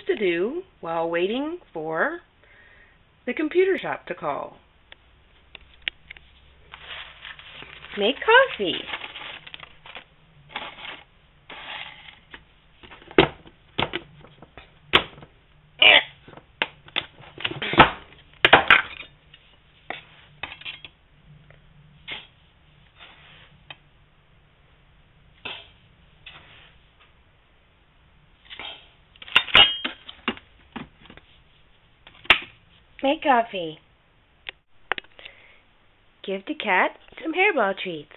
to do while waiting for the computer shop to call? Make coffee. Make coffee. Give the cat some hairball treats.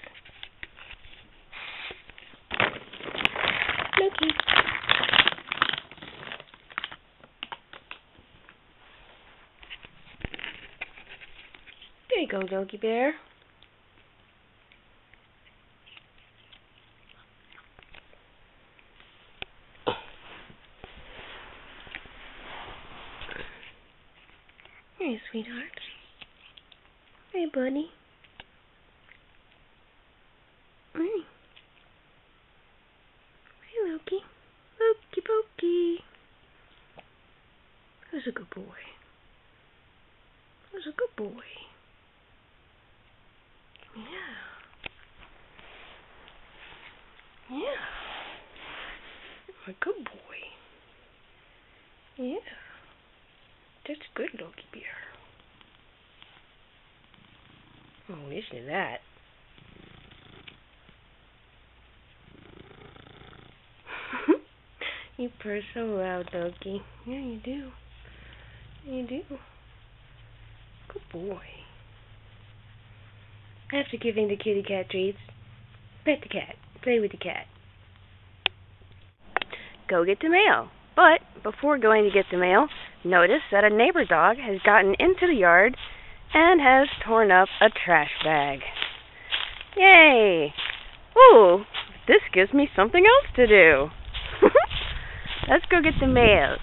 Loki. There you go, Loki Bear. Hey, sweetheart. Hey, buddy. Hey. Hey, Loki. Loki Pokey. Who's a good boy? Who's a good boy? Yeah. Yeah. You're a good boy. Yeah. That's good, Loki Bear. Oh, listen to that. You purr so loud, Loki. Yeah, you do. You do. Good boy. After giving the kitty cat treats, pet the cat. Play with the cat. Go get the mail. But before going to get the mail, notice that a neighbor dog has gotten into the yard and has torn up a trash bag. Yay! Ooh, this gives me something else to do. Let's go get the mail.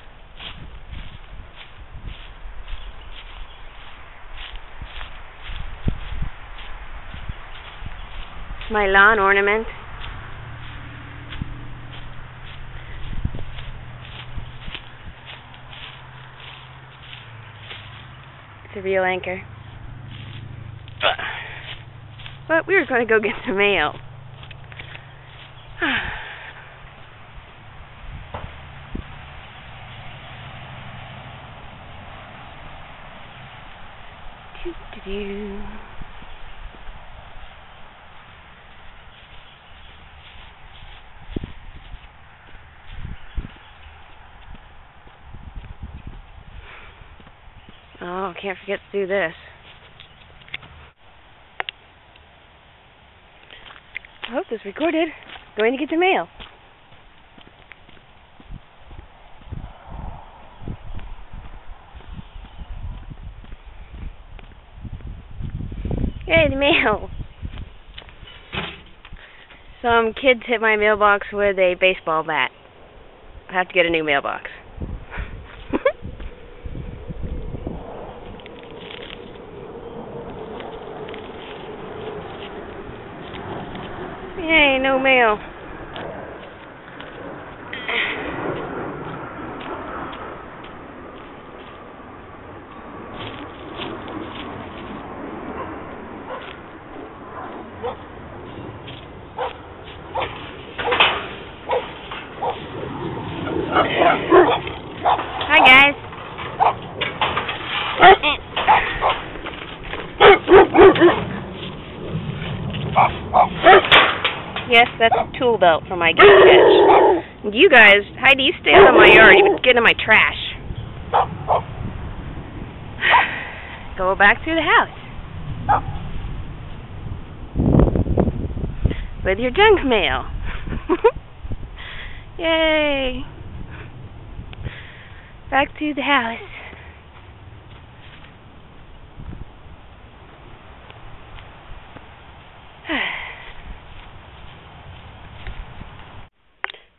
My lawn ornament. It's a real anchor. But we were going to go get the mail. Doo-doo-doo. Oh, can't forget to do this. I hope this recorded. Going to get the mail. Yay, the mail. Some kids hit my mailbox with a baseball bat. I have to get a new mailbox. Yay, no mail. Hi, guys. Yes, that's a tool belt for my gift catch. You guys, Heidi, you stay out of my yard. You've been getting in my trash. Go back to the house. With your junk mail. Yay. Back to the house.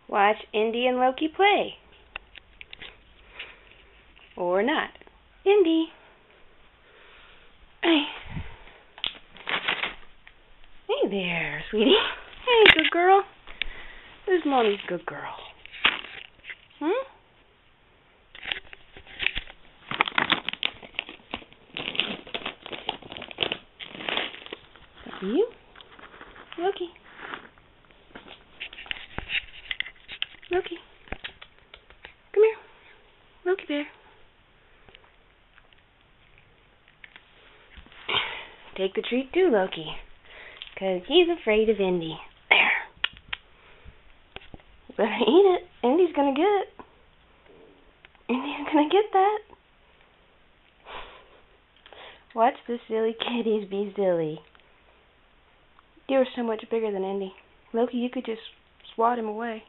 Watch Indy and Loki play. Or not. Indy. Hey. Hey there, sweetie. Hey, good girl. Who's Mommy's good girl? Hmm? Loki Bear. Take the treat too, Loki. 'Cause he's afraid of Indy. There. You better eat it. Indy's gonna get it. Indy's gonna get that. Watch the silly kitties be silly. You're so much bigger than Indy. Loki, you could just swat him away.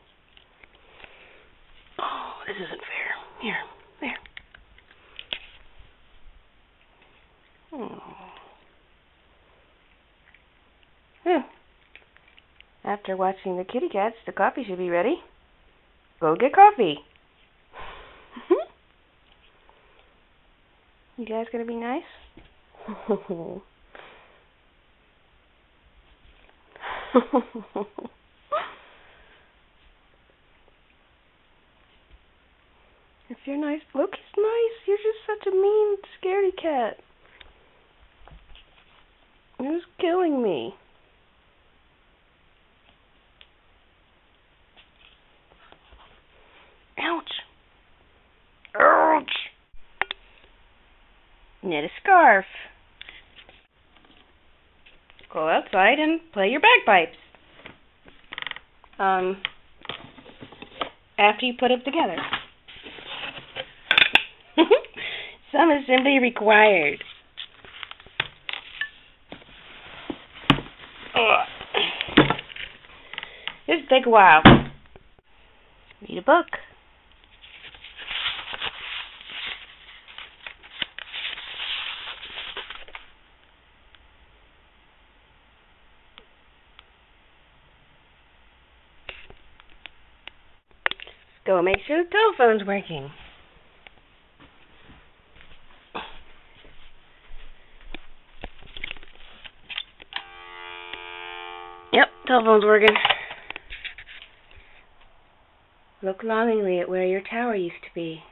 Oh, this isn't fair. Here, there. Oh. After watching the kitty cats, the coffee should be ready. Go get coffee. You guys gonna be nice? If you're nice, Loki's nice. You're just such a mean, scaredy cat. It was killing me. Ouch. Ouch. Knit a scarf. Go outside and play your bagpipes. After you put it together. Some assembly required. This will take a while. Read a book. Go make sure the telephone's working. Yep, telephone's working. Look longingly at where your tower used to be.